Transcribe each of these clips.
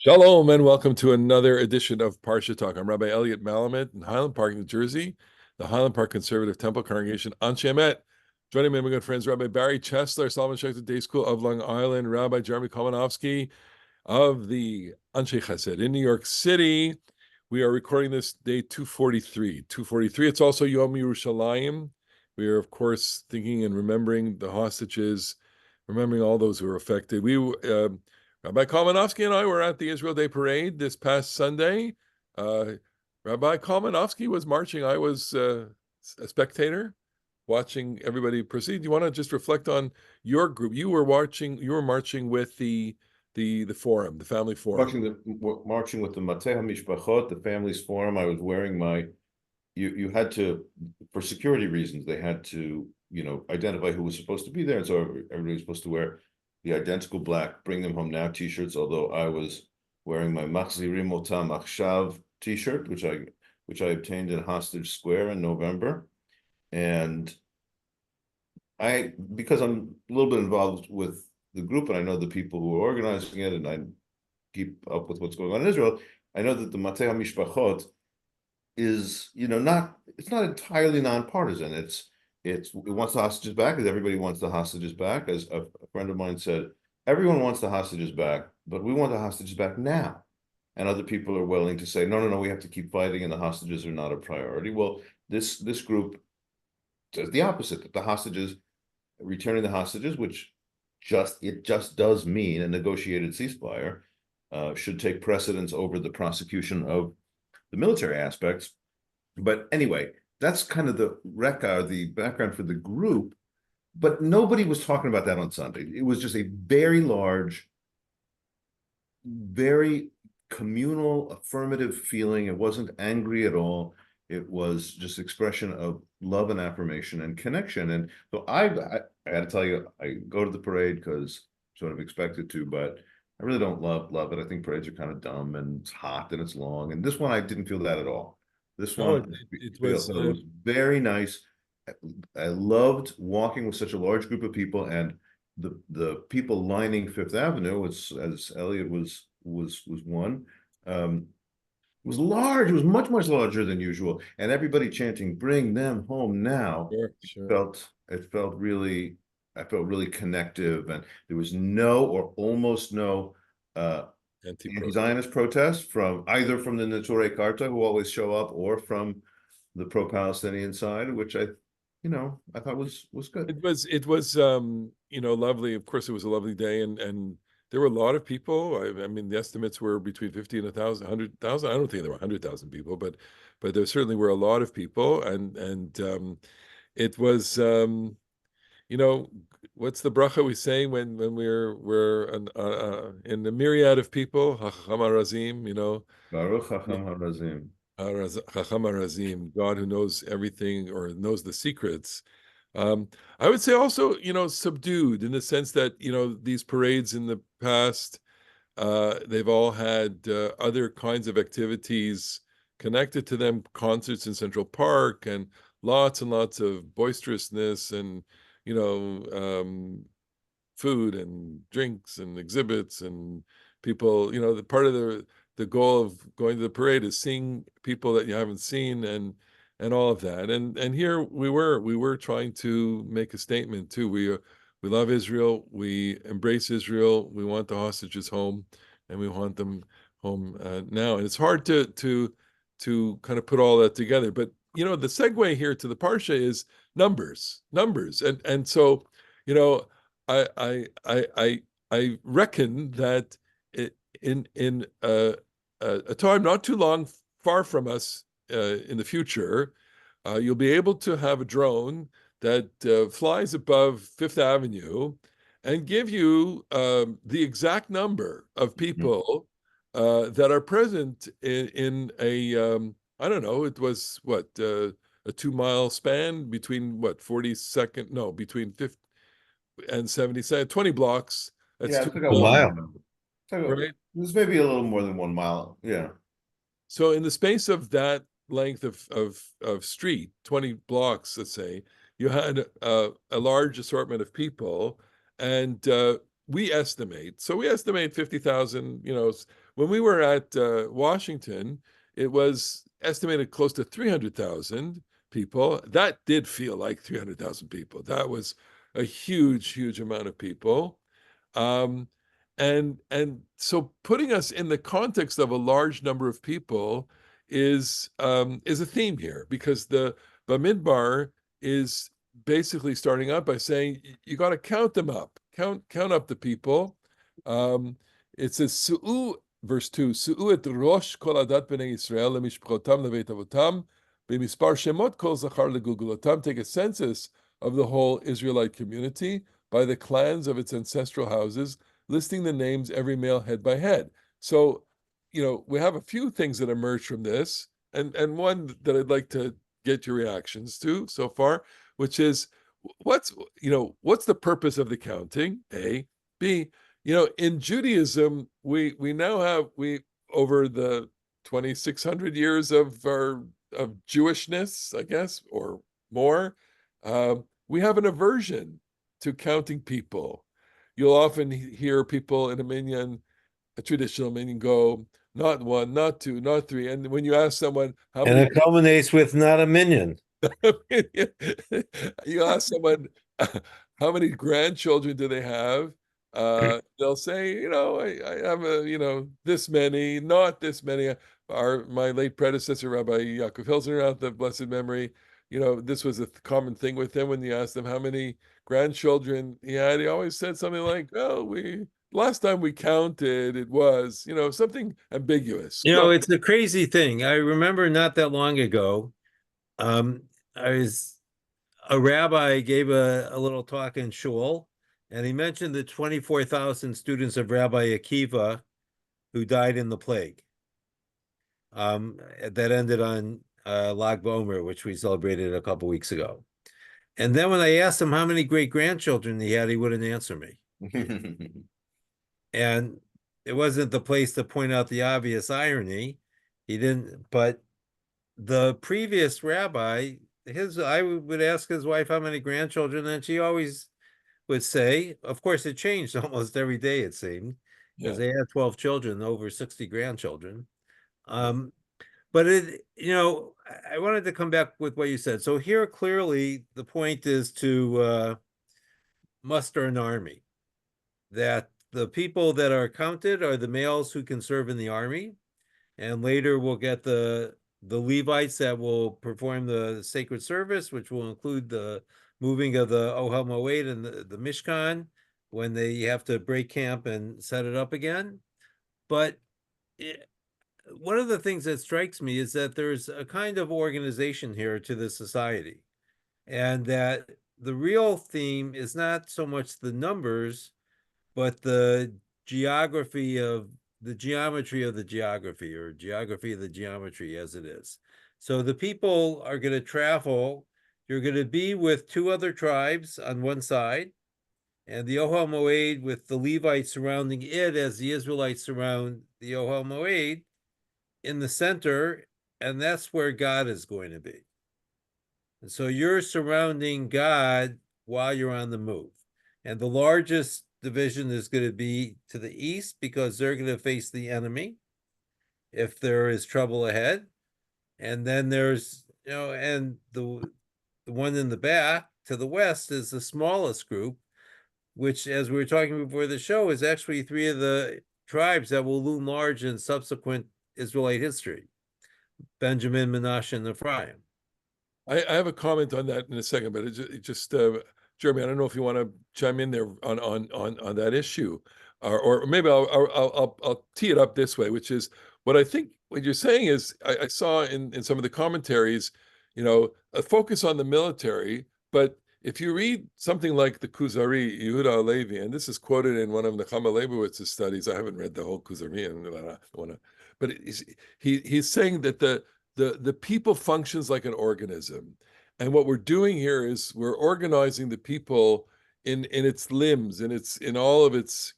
Shalom and welcome to another edition of Parsha Talk. I'm Rabbi Elliot Malamet in Highland Park, New Jersey, the Highland Park Conservative Temple Congregation Anshe Emet. Joining me, my good friends, Rabbi Barry Chesler, Solomon Schechter Day School of Long Island, Rabbi Jeremy Kolmanovsky of the Anshe Chesed in New York City. We are recording this day 243. 243. It's also Yom Yerushalayim. We are, of course, thinking and remembering the hostages, remembering all those who were affected. Rabbi Kalmanovsky and I were at the Israel Day Parade this past Sunday. Uh, Rabbi Kalmanovsky was marching. I was a spectator watching everybody proceed. Do you want to just reflect on your group? You were marching with the forum, the family forum. Marching with the Mateh HaMishpachot, the Families Forum. I was wearing my. You had to, for security reasons, they had to identify who was supposed to be there, and so everybody was supposed to wear the identical black "Bring Them Home Now" T-shirts. Although I was wearing my Machzirim Otam Achshav T-shirt, which I obtained in Hostage Square in November, and because I'm a little bit involved with the group, and I know the people who are organizing it, and I keep up with what's going on in Israel. I know that the Mateh HaMishpachot is, it's not entirely nonpartisan. It wants the hostages back, as everybody wants the hostages back. As a friend of mine said, everyone wants the hostages back, but we want the hostages back now. And other people are willing to say, no, we have to keep fighting, and the hostages are not a priority. Well, this group says the opposite, that the hostages, returning the hostages, which just does mean a negotiated ceasefire, should take precedence over the prosecution of the military aspects. But anyway, that's kind of the background for the group. But nobody was talking about that on Sunday. It was just a very large, very communal, affirmative feeling. It wasn't angry at all. It was just expression of love and affirmation and connection. And so I got to tell you, I go to the parade because sort of expected to, but I really don't love it. I think parades are kind of dumb, and it's hot and it's long. And this one, I didn't feel that at all. This No, one, it I was thought it was very nice. I loved walking with such a large group of people, and the people lining Fifth Avenue, as Elliot was one. Was large. It was much larger than usual, and everybody chanting "Bring them home now." sure. It felt really. I felt really connective, and there was no or almost no uh, Anti-protest. anti-Zionist protest from either from the Neturei Karta, who always show up, or from the pro-Palestinian side, which I thought was good. It was lovely. Of course, it was a lovely day, and there were a lot of people. I mean, the estimates were between 50 and 1,000, 100,000. I don't think there were 100,000 people, but there certainly were a lot of people, and it was you know, what's the bracha we say when in the myriad of people, Chacham Razim, Baruch Chacham Harazim. Chacham Razim, God who knows everything or knows the secrets. I would say also, subdued in the sense that, these parades in the past, they've all had other kinds of activities connected to them, concerts in Central Park, and lots of boisterousness and, food and drinks and exhibits and people, the part of the goal of going to the parade is seeing people that you haven't seen and all of that. And here we were trying to make a statement too. We love Israel, we embrace Israel, we want the hostages home, and we want them home now. And it's hard to kind of put all that together. But the segue here to the parsha is numbers, and so you know I I I I reckon that in a time not too long far from us in the future, you'll be able to have a drone that flies above Fifth Avenue and give you the exact number of Mhm. people that are present in a I don't know, it was what a 2 mile span between what 42nd, no, between 50 and 72nd, 20 blocks. That's Yeah, two it took a miles, while. Mile. right? This may be a little more than 1 mile. Yeah. So in the space of that length of street, 20 blocks, let's say, you had a large assortment of people, and we estimate 50,000. when we were at Washington, it was estimated close to 300,000 people. That did feel like 300,000 people. That was a huge, huge amount of people. Um, and so putting us in the context of a large number of people is a theme here, because the Bamidbar is basically starting out by saying you got to count them up, count up the people. It says Su'u, verse 2, Su'u et rosh kol adat bnei Yisrael lemishpachotam leveit avotam b'mispar shemot kol zachar legulgulotam. Take a census of the whole Israelite community by the clans of its ancestral houses, listing the names every male head by head. So, we have a few things that emerge from this, and one that I'd like to get your reactions to so far, which is what's the purpose of the counting? A. B. In Judaism, we now have over the 2,600 years of Jewishness, I guess, or more, we have an aversion to counting people. You'll often hear people in a traditional minyan, go, not one, not two, not three. And when you ask someone how And many, it culminates with not a minion. you ask someone how many grandchildren do they have, they'll say, I have this many, not this many. My late predecessor, Rabbi Yaakov Hilzner, out the blessed memory, this was a common thing with him. When you asked him how many grandchildren he had, he always said something like, "Well, last time we counted, it was, something ambiguous." It's a crazy thing. I remember not that long ago, um, a rabbi gave a little talk in shul, and he mentioned the 24,000 students of Rabbi Akiva who died in the plague. That ended on Lag BaOmer, which we celebrated a couple weeks ago. And then when I asked him how many great grandchildren he had, he wouldn't answer me. And it wasn't the place to point out the obvious irony. He didn't, but the previous rabbi, I would ask his wife how many grandchildren, and she always would say, of course, it changed almost every day, it seemed, because they had 12 children, over 60 grandchildren. But I wanted to come back with what you said. So here, clearly, the point is to muster an army, that the people that are counted are the males who can serve in the army, and later we'll get the Levites that will perform the sacred service, which will include the moving of the Ohel Moed and the Mishkan when they have to break camp and set it up again. But one of the things that strikes me is that there's a kind of organization here to the society, and that the real theme is not so much the numbers, but the geometry of the geography, or geography of the geometry, as it is. So the people are going to travel. You're going to be with two other tribes on one side, and the Ohel Moed with the Levites surrounding it as the Israelites surround the Ohel Moed in the center, and that's where God is going to be. And so you're surrounding God while you're on the move. And the largest division is going to be to the east, because they're going to face the enemy if there is trouble ahead. And then there's, and the one in the back to the west is the smallest group, which, as we were talking before the show, is actually three of the tribes that will loom large in subsequent Israelite history: Benjamin, Manasseh, and Ephraim. I have a comment on that in a second, but it just Jeremy, I don't know if you want to chime in there on that issue, or maybe I'll tee it up this way, which is what I think what you're saying is I saw in some of the commentaries, a focus on the military, but if you read something like the Kuzari, Yehuda Halevi, and this is quoted in one of Nechama Leibowitz's studies. I haven't read the whole Kuzari, and I don't want to, but he's saying that the people functions like an organism, and what we're doing here is we're organizing the people in its limbs, in all of its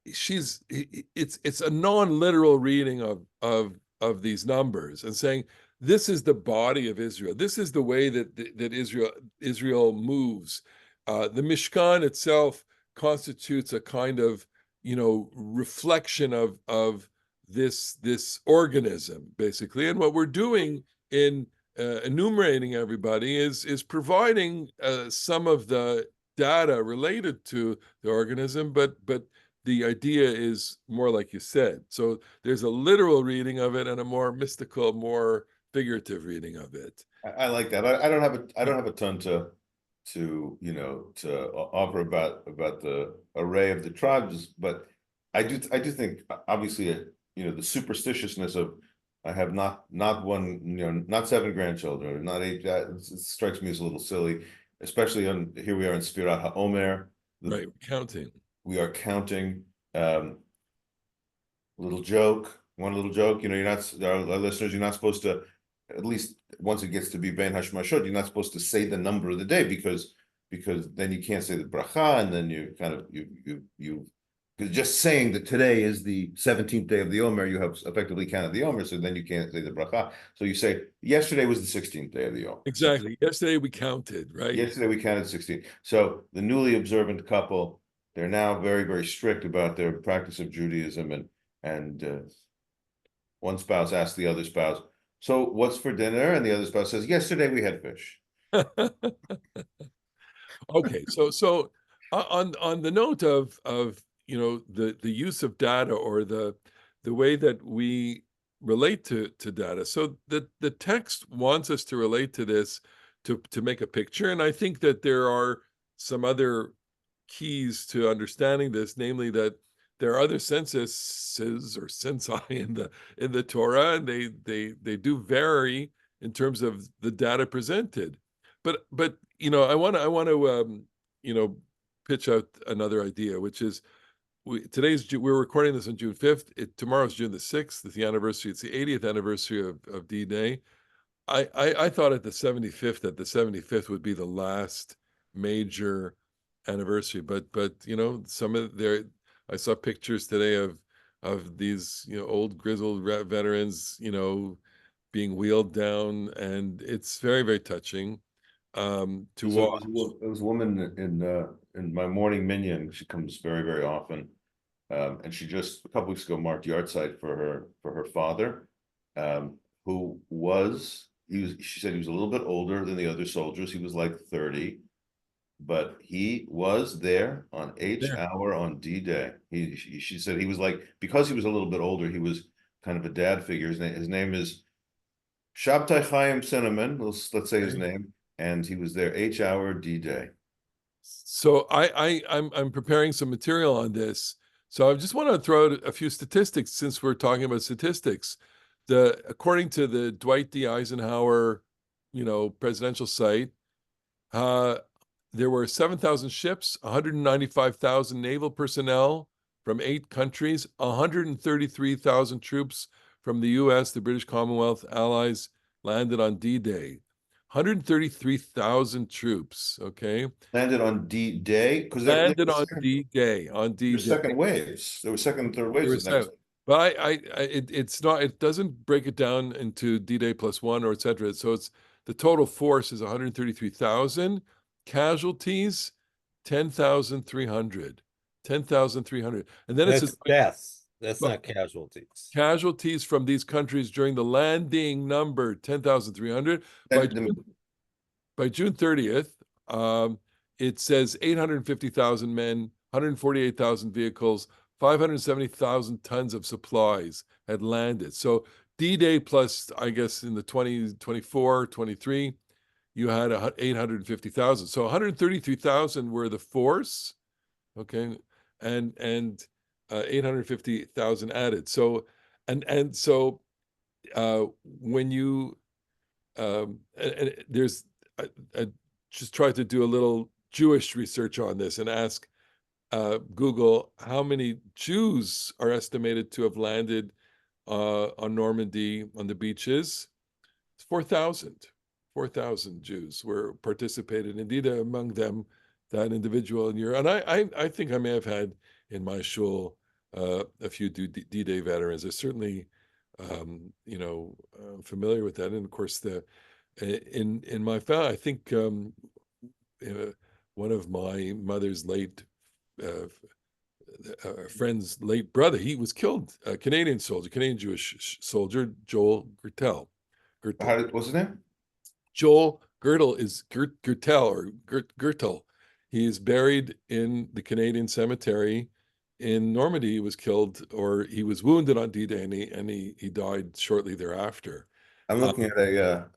it's a non-literal reading of these numbers, and saying this is the body of Israel. This is the way that Israel moves. The Mishkan itself constitutes a kind of reflection of this organism, basically. And what we're doing in enumerating everybody is providing some of the data related to the organism, but the idea is more like you said. So there's a literal reading of it and a more mystical, more figurative reading of it. I like that. I don't have a ton to offer about the array of the tribes, but I do think obviously the superstitiousness of I have not one, not 7 grandchildren, not 8. That it strikes me as a little silly, especially on here we are in Sfirat HaOmer. Right, counting. We are counting. Little joke, one little joke. You're not, our listeners, you're not supposed to, at least once it gets to be Ben Hashmashot, you're not supposed to say the number of the day because then you can't say the bracha, and then you kind of you because just saying that today is the 17th day of the Omer, you have effectively counted the Omer, so then you can't say the bracha. So you say yesterday was the 16th day of the Omer. Exactly. Yesterday we counted, right? Yesterday we counted 16. So the newly observant couple, they're now very, very strict about their practice of Judaism, and one spouse asks the other spouse, "So what's for dinner?" And the other spouse says, "Yesterday we had fish." Okay, so on the note of the use of data, or the way that we relate to data. So the text wants us to relate to this to make a picture, and I think that there are some other keys to understanding this, namely that there are other censuses or censi in the Torah, and they do vary in terms of the data presented. But I want to pitch out another idea, which is we're recording this on June 5th. Tomorrow's June the 6th. It's the anniversary. It's the 80th anniversary of D-Day. I thought at the 75th would be the last major anniversary, but some of there, I saw pictures today of these old grizzled veterans being wheeled down, and it's very, very touching to watch. There was a woman in my morning minyan. She comes very, very often, and she just a couple weeks ago marked yahrzeit for her father, who was she said he was a little bit older than the other soldiers. He was like 30, but he was there on H hour on D-Day. She said he was like, because he was a little bit older, he was kind of a dad figure. His name is Shabtai Chaim Cinnamon. Let's say his name, and he was there H hour D-Day. So I'm preparing some material on this. So I just want to throw out a few statistics since we're talking about statistics. According to the Dwight D. Eisenhower, presidential site, there were 7,000 ships, 195,000 naval personnel from 8 countries, 133,000 troops from the U.S., the British Commonwealth, allies landed on D-Day. 133,000 troops, okay? Landed on D-Day? Because landed on D-Day, on D-Day. There were second waves. There were second and third waves. But it's not, it doesn't break it down into D-Day plus 1 or et cetera. So it's the total force is 133,000. Casualties, 10,300. 10,300. And then that's deaths. That's not casualties. Casualties from these countries during the landing number 10,300. By June 30th, it says 850,000 men, 148,000 vehicles, 570,000 tons of supplies had landed. So D-Day plus, I guess, in the 2024, 23, you had 850,000. So 133,000 were the force, okay, and 850,000 added. So so when you there's I just tried to do a little Jewish research on this and ask Google how many Jews are estimated to have landed on Normandy on the beaches. It's 4,000. 4,000 Jews were participated. Indeed, among them, that individual in Europe. And I think I may have had in my shul a few D-Day veterans. They're certainly, familiar with that. And of course, in my family, I think one of my mother's late a friend's late brother. He was killed, a Canadian soldier, Canadian Jewish soldier, Joel Gertel. What's his name? Joel Gertel is Gertel or Gertel. He is buried in the Canadian cemetery in Normandy. He was killed, or he was wounded on D-Day, and he died shortly thereafter. I'm looking at a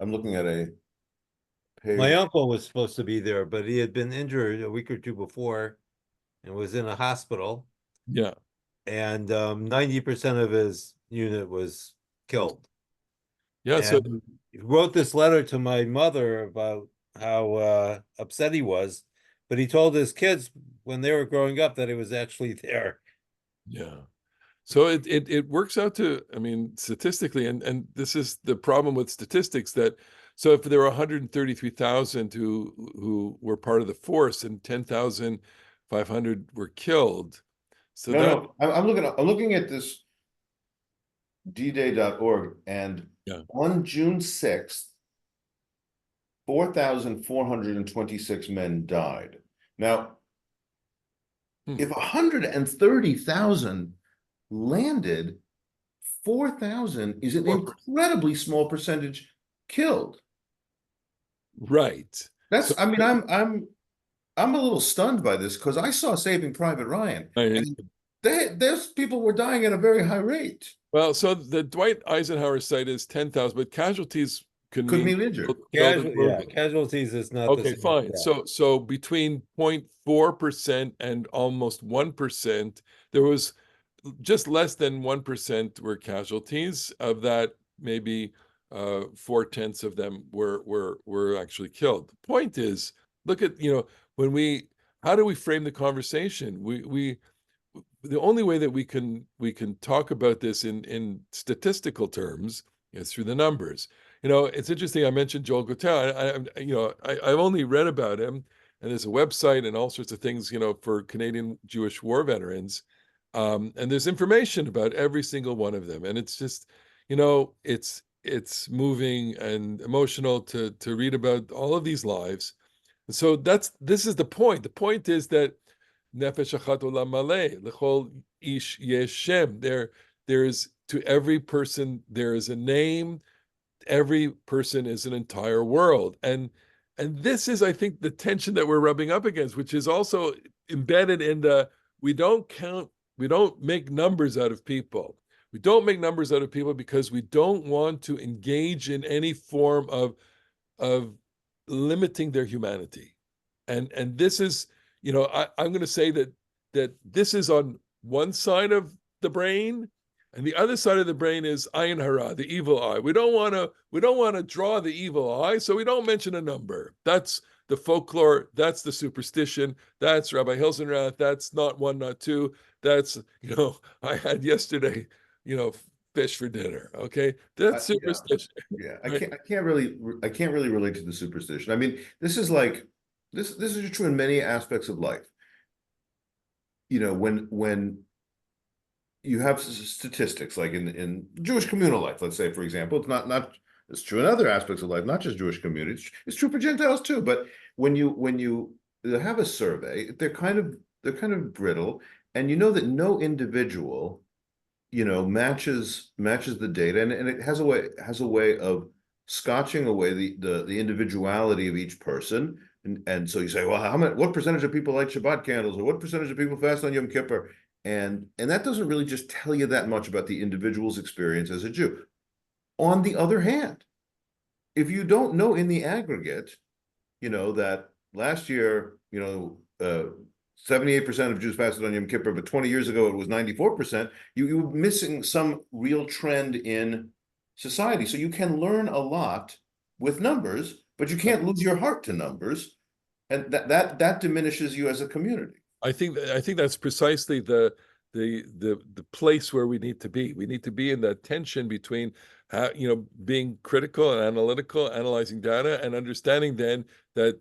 My page. uncle was supposed to be there, but he had been injured a week or two before and was in a hospital. Yeah. And 90% of his unit was killed. Yeah. So And he wrote this letter to my mother about how upset he was, but he told his kids when they were growing up that he was actually there. yeah. So it works out to, I mean, statistically, and this is the problem with statistics, that so if there were 133,000 who were part of the force and 10,500 were killed, so No, that, no, I'm looking at this dday.org, and yeah, on June 6th, 4,426 men died. Now, if 130,000 landed, 4,000 is an 4%. incredibly small percentage killed. Right. That's, So I mean, I'm a little stunned by this, because I saw Saving Private Ryan, I, and there's people were dying at a very high rate. well, so the Dwight Eisenhower site is 10,000, but casualties can Could mean mean injured. Casualties is not the okay, same. fine. Yeah. So between 0.4% and almost 1%, there was just less than 1% were casualties. Of that, maybe 4/10 of them were actually killed. The point is, look at, when how do we frame the conversation? We the only way that we can talk about this in statistical terms is through the numbers. It's interesting. I mentioned Joel Gautel. I've only read about him, and there's a website and all sorts of things, for Canadian Jewish war veterans, and there's information about every single one of them, and it's just, it's moving and emotional to read about all of these lives. And so this is the point. The point is that Nefesh achat olam maleh, l'chol ish yesh shem. There's to every person there is a name. Every person is an entire world, and this is, I think, the tension that we're rubbing up against, which is also embedded in the we don't count, we don't make numbers out of people. We don't make numbers out of people because we don't want to engage in any form of limiting their humanity. And this is, I'm going to say that this is on one side of the brain, and the other side of the brain is ayin hara, the evil eye. We don't want to draw the evil eye, so we don't mention a number. That's the folklore. That's the superstition. That's Rabbi Hilsenrath. That's not one, not two. That's, I had yesterday, fish for dinner. Okay, that's superstition. Yeah, Right? I can't really relate to the superstition. I mean, this is like this is true in many aspects of life. When you have statistics like in Jewish communal life, let's say, for example, it's true in other aspects of life, not just Jewish communities. It's true for Gentiles too. But when you have a survey, they're kind of brittle, and you know that no individual matches the data, and it has a way of scotching away the individuality of each person. And so you say, well, what percentage of people light Shabbat candles, or what percentage of people fast on Yom Kippur? And that doesn't really just tell you that much about the individual's experience as a Jew. On the other hand, if you don't know in the aggregate, that last year, 78% of Jews fasted on Yom Kippur, but 20 years ago it was 94%, you're missing some real trend in society. So you can learn a lot with numbers, but you can't lose your heart to numbers, and that diminishes you as a community. I think that's precisely the place where we need to be. We need to be in that tension between being critical and analytical, analyzing data, and understanding then that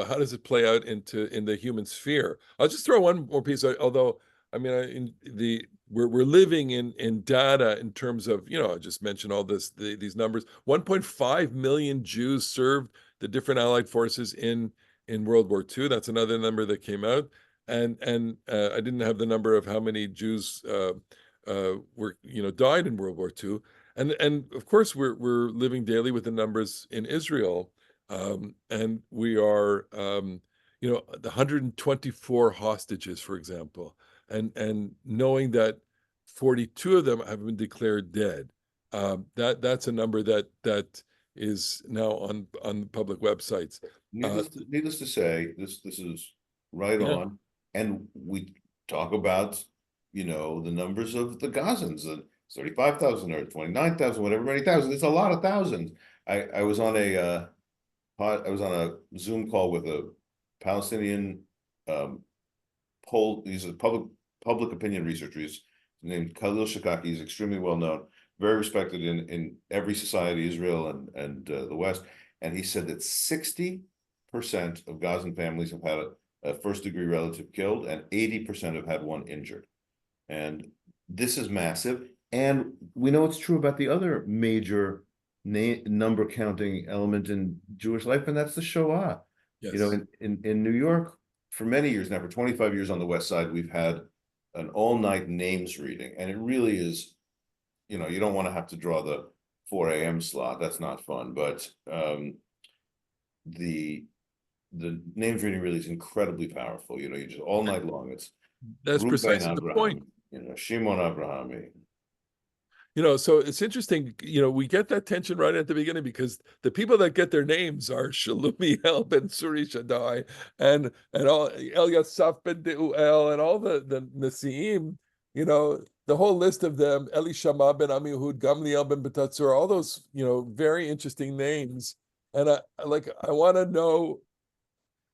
how does it play out in the human sphere. I'll just throw one more piece. Although I mean, we're living in data in terms of, I just mentioned all these numbers. 1.5 million Jews served the different Allied forces in World War II. That's another number that came out. and I didn't have the number of how many Jews were died in World War II, and of course we're living daily with the numbers in Israel, and we are the 124 hostages, for example, and knowing that 42 of them have been declared dead. That's a number that is now on public websites. Needless to say, this is right Yeah. on. And we talk about, the numbers of the Gazans, and 35,000 or 29,000, whatever many thousand. It's a lot of thousands. I was on a Zoom call with a Palestinian he's a public opinion researcher. He's named Khalil Shakaki. He's extremely well known, very respected in every society, Israel and the West. And he said that 60% of Gazan families have had a first-degree relative killed, and 80% have had one injured. And this is massive. And we know it's true about the other major number counting element in Jewish life, and that's the Shoah. Yes. In New York, for many years now, for 25 years on the West Side, we've had an all-night names reading, and it really is, you don't want to have to draw the 4 a.m. slot. That's not fun, but the names reading really is incredibly powerful. You just all night long. It's That's Reuben precisely the point. Abraham, Shimon Abrahami. So it's interesting, we get that tension right at the beginning, because the people that get their names are Shalumiel ben Suri Shaddai and all Eliasaph ben Deuel and all the Nesiim, the whole list of them, Elishama ben Amihud, Gamliel ben Betatzur, all those, very interesting names. And I want to know,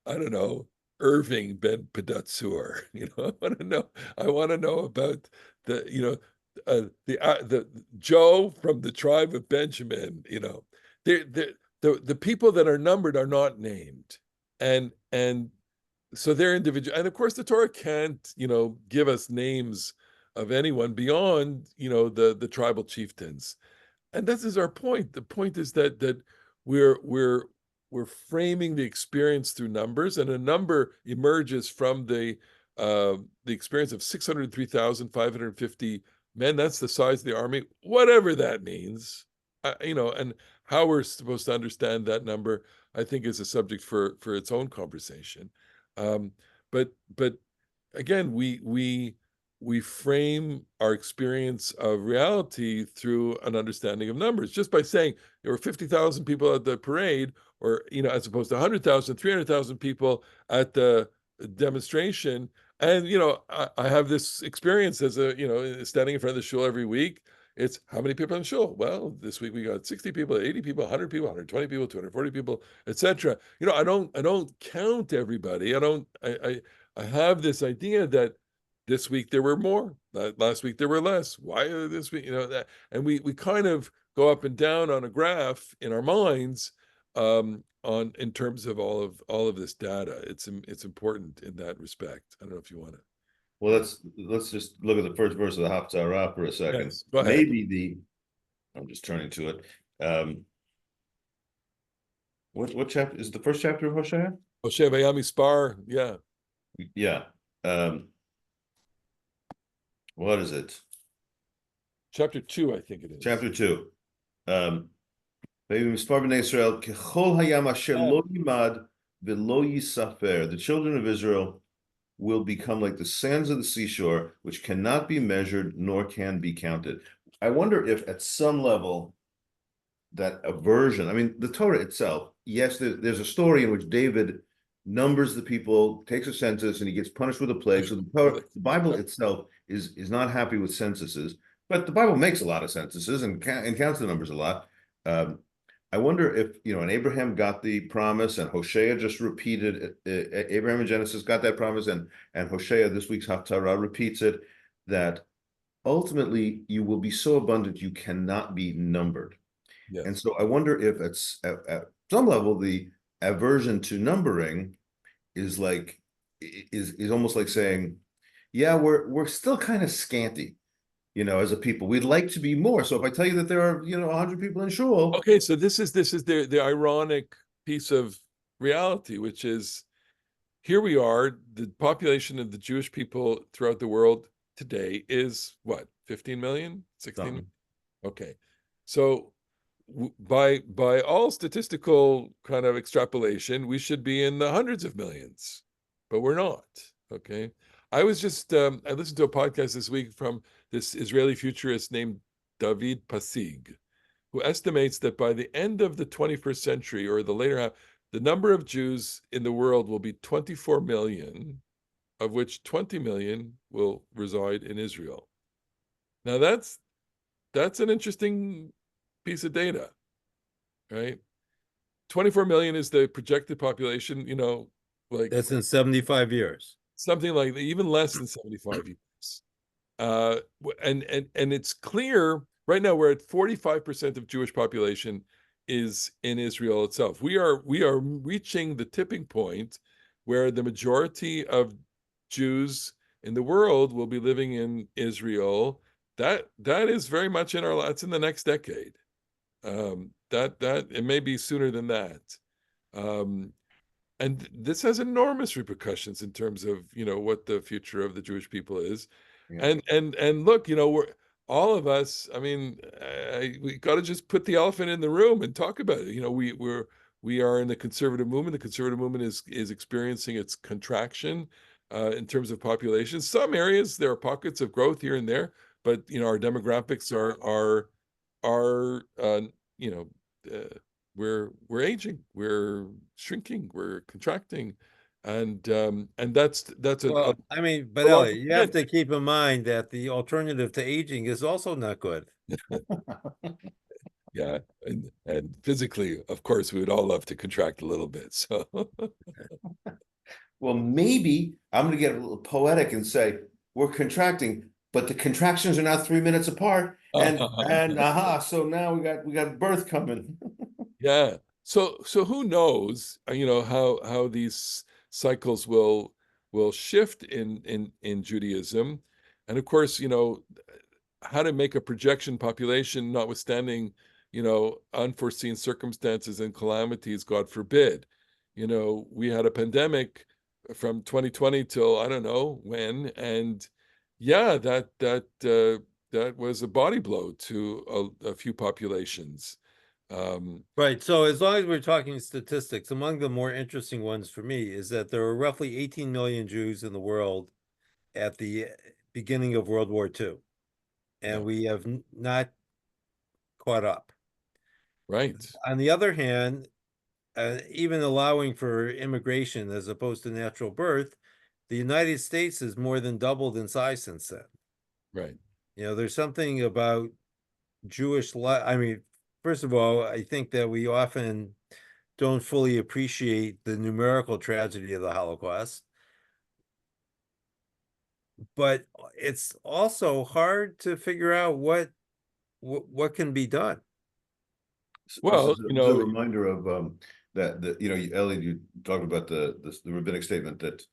I don't know, Irving ben Pedatsur. I want to know about the Joe from the tribe of Benjamin. The people that are numbered are not named, and so they're individual. And of course, the Torah can't give us names of anyone beyond the tribal chieftains. And this is our point. The point is that we're framing the experience through numbers, and a number emerges from the experience of 603,550 men. That's the size of the army, whatever that means. And how we're supposed to understand that number, I think, is a subject for its own conversation. But again, we frame our experience of reality through an understanding of numbers, just by saying there were 50,000 people at the parade, or as opposed to 100,000, 300,000 people at the demonstration. And I have this experience as standing in front of the shul every week. It's how many people in the shul? Well, this week we got 60 people, 80 people, 100 people, 120 people, 240 people, etc. I don't count everybody. I have this idea that this week there were more, last week there were less. Why this week? That, and we kind of go up and down on a graph in our minds, in terms of all of this data. It's important in that respect. I don't know if you want to. Well, let's just look at the first verse of the Haftarah for a second. Yes, go ahead. I'm just turning to it. What chapter is the first chapter of Hosea? Hosea Vayami Spar, yeah. Yeah. What is it? Chapter 2, I think it is. Chapter 2. The children of Israel will become like the sands of the seashore, which cannot be measured nor can be counted. I wonder if at some level that aversion, I mean, the Torah itself, yes, there's a story in which David numbers the people, takes a census, and he gets punished with a plague. So the Bible itself is not happy with censuses, but the Bible makes a lot of censuses and counts the numbers a lot. I wonder if, and Abraham got the promise, and Hosea just repeated it. Abraham in Genesis got that promise, and Hosea, this week's Haftarah, repeats it, that ultimately you will be so abundant you cannot be numbered. Yes. And so I wonder if at some level the aversion to numbering is almost like saying, yeah, we're still kind of scanty, as a people. We'd like to be more. So if I tell you that there are 100 people in shul, okay, so this is the ironic piece of reality, which is here we are, the population of the Jewish people throughout the world today is what, 15 million, 16 million? Okay. So by all statistical kind of extrapolation, we should be in the hundreds of millions, but we're not. Okay. I was just I listened to a podcast this week from this Israeli futurist named David Pasig, who estimates that by the end of the 21st century or the later half, the number of Jews in the world will be 24 million, of which 20 million will reside in Israel. Now that's an interesting piece of data, right? 24 million is the projected population, like That's in 75 years. something like even less than 75 years. And it's clear right now we're at 45% of Jewish population is in Israel itself. We are reaching the tipping point where the majority of Jews in the world will be living in Israel. That is very much in our, that's in the next decade. That it may be sooner than that. And this has enormous repercussions in terms of what the future of the Jewish people is. Yeah. And look, we're all of us. I mean, we got to just put the elephant in the room and talk about it. We are in the conservative movement. The conservative movement is experiencing its contraction in terms of population. Some areas there are pockets of growth here and there, but our demographics are we're aging, we're shrinking, we're contracting, and that's Well, I mean, but a long Elliot, you have to keep in mind that the alternative to aging is also not good. yeah, and physically, of course, we would all love to contract a little bit. So Well, maybe I'm going to get a little poetic and say we're contracting, but the contractions are now 3 minutes apart, and so now we got birth coming. yeah. So who knows, how these cycles will shift in Judaism. And of course, how to make a projection population, notwithstanding, unforeseen circumstances and calamities, God forbid. We had a pandemic from 2020 till I don't know when, and yeah, that was a body blow to a few populations. Right. So as long as we're talking statistics, among the more interesting ones for me is that there were roughly 18 million Jews in the world at the beginning of World War II, and Yeah. we have not caught up. Right. On the other hand, even allowing for immigration as opposed to natural birth, the United States has more than doubled in size since then. Right. There's something about Jewish life. I mean, first of all, I think that we often don't fully appreciate the numerical tragedy of the Holocaust, but it's also hard to figure out what can be done. Well, This is a reminder of that Elliot, you talked about the rabbinic statement that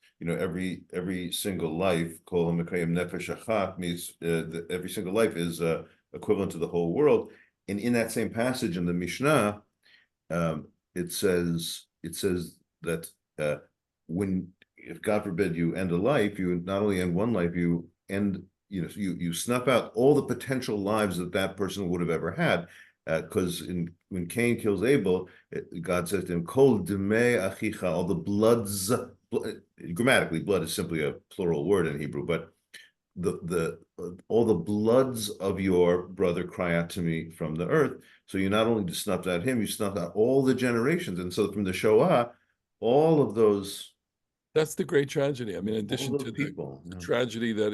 every single life, kol hamekayem nefesh achat, means every single life is equivalent to the whole world. And in that same passage in the Mishnah, it says that when, if God forbid you end a life, you not only end one life, you end, you snuff out all the potential lives that person would have ever had. Because when Cain kills Abel, God says to him, "Kol demei achicha," all the bloods. Grammatically, blood is simply a plural word in Hebrew, but all the bloods of your brother cry out to me from the earth. So you not only just snuffed out him, you snuffed out all the generations, and so from the Shoah, all of those. That's the great tragedy. I mean, in addition to people, the tragedy that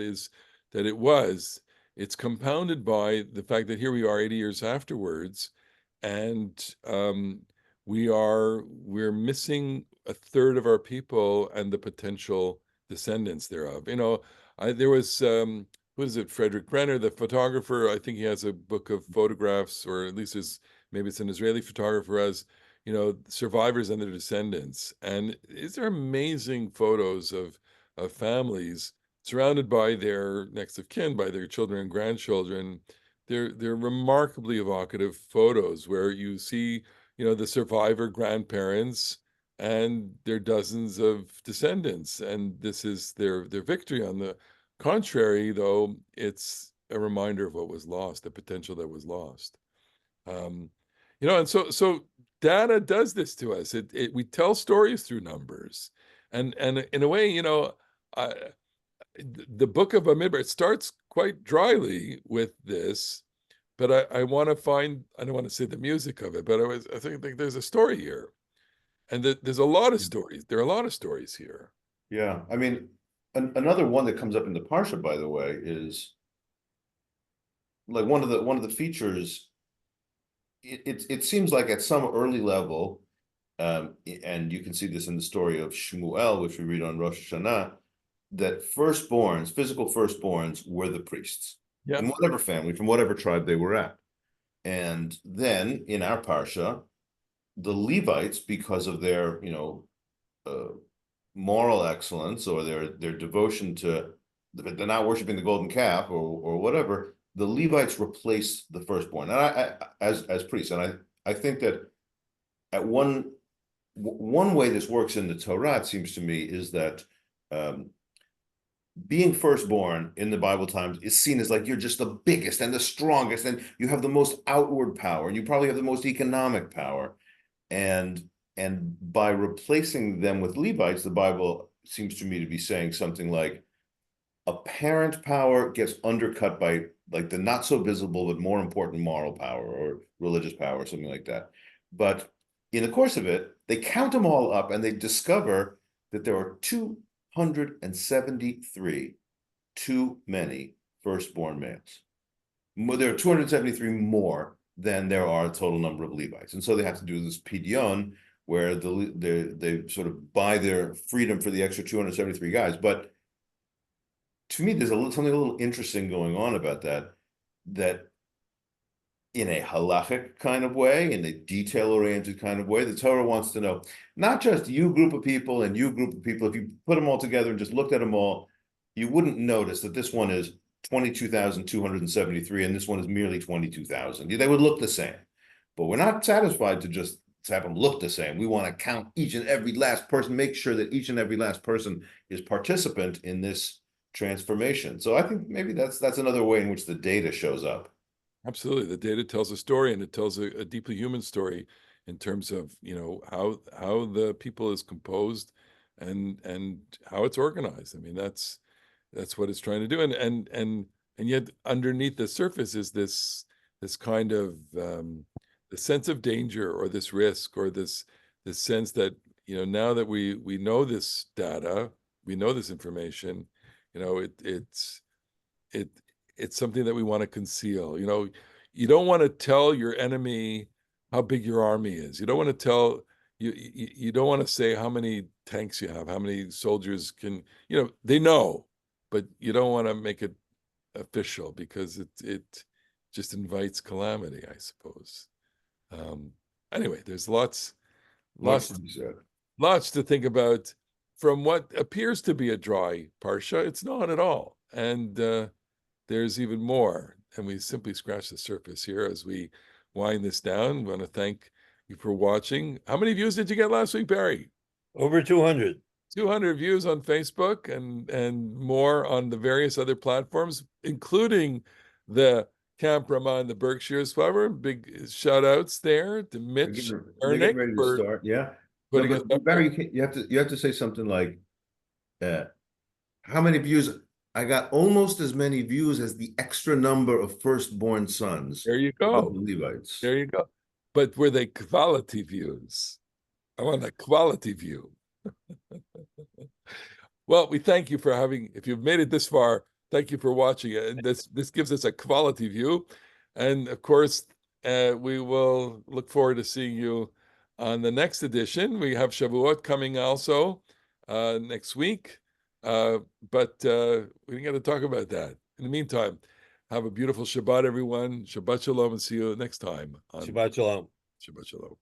it was, it's compounded by the fact that here we are 80 years afterwards, and we're missing a third of our people and the potential descendants thereof. There was what is it, Frederick Brenner, the photographer. I think he has a book of photographs, or at least maybe it's an Israeli photographer, as survivors and their descendants. And these are amazing photos of families surrounded by their next of kin, by their children and grandchildren. They're remarkably evocative photos where you see, the survivor grandparents and their dozens of descendants, and this is their victory. On the contrary, though, it's a reminder of what was lost, the potential that was lost. And so data does this to us. We tell stories through numbers, and in a way, the book of Bamidbar, it starts quite dryly with this, but I want to find, I don't want to say the music of it, but I think there's a story here, and there's a lot of stories. There are a lot of stories here. Yeah, I mean, another one that comes up in the Parsha, by the way, is like one of the features. It seems like at some early level, and you can see this in the story of Shmuel, which we read on Rosh Hashanah, that firstborns, physical firstborns, were the priests in whatever family, from whatever tribe they were at. And then in our Parsha, the Levites, because of their, moral excellence or their devotion to, they're not worshiping the golden calf or whatever, the Levites replace the firstborn, and I as priests. And I think that at one way this works in the Torah, it seems to me, is that being firstborn in the Bible times is seen as like you're just the biggest and the strongest, and you have the most outward power, and you probably have the most economic power. And by replacing them with Levites, the Bible seems to me to be saying something like apparent power gets undercut by like the not so visible but more important moral power or religious power or something like that. But in the course of it, they count them all up and they discover that there are 273 too many firstborn males. There are 273 more than there are a total number of Levites. And so they have to do this pidyon, where they sort of buy their freedom for the extra 273 guys. But to me, there's something a little interesting going on about that in a halachic kind of way, in a detail-oriented kind of way, the Torah wants to know, not just you group of people and you group of people. If you put them all together and just looked at them all, you wouldn't notice that this one is 22,273 and this one is merely 22,000. They would look the same. But we're not satisfied to just have them look the same. We want to count each and every last person, make sure that each and every last person is participant in this transformation. So I think maybe that's another way in which the data shows up. Absolutely. The data tells a story, and it tells a deeply human story in terms of, how the people is composed and how it's organized. I mean, that's what it's trying to do. And yet underneath the surface is this kind of the sense of danger or this risk or this sense that, now that we know this data, we know this information, it's something that we want to conceal. You don't want to tell your enemy how big your army is. You don't want to tell you don't want to say how many tanks you have, how many soldiers can, they know, but you don't want to make it official because it just invites calamity, I suppose. Anyway, there's lots to think about from what appears to be a dry parsha. It's not at all. And there's even more. And we simply scratch the surface here as we wind this down. I want to thank you for watching. How many views did you get last week, Barry? Over 200. 200 views on Facebook and more on the various other platforms, including the Camp Ramah and the Berkshires Flower. Big shout outs there to Mitch Ernick ready to start. Yeah. No, but Barry, you have to say something like, how many views? I got almost as many views as the extra number of firstborn sons. There you go. Of the Levites. There you go. But were they quality views? I want a quality view. Well, we thank you for if you've made it this far, thank you for watching it. And this gives us a quality view. And of course, we will look forward to seeing you on the next edition. We have Shavuot coming also next week. But we got to talk about that. In the meantime, have a beautiful Shabbat, everyone. Shabbat Shalom, and see you next time. Shabbat Shalom. Shabbat Shalom.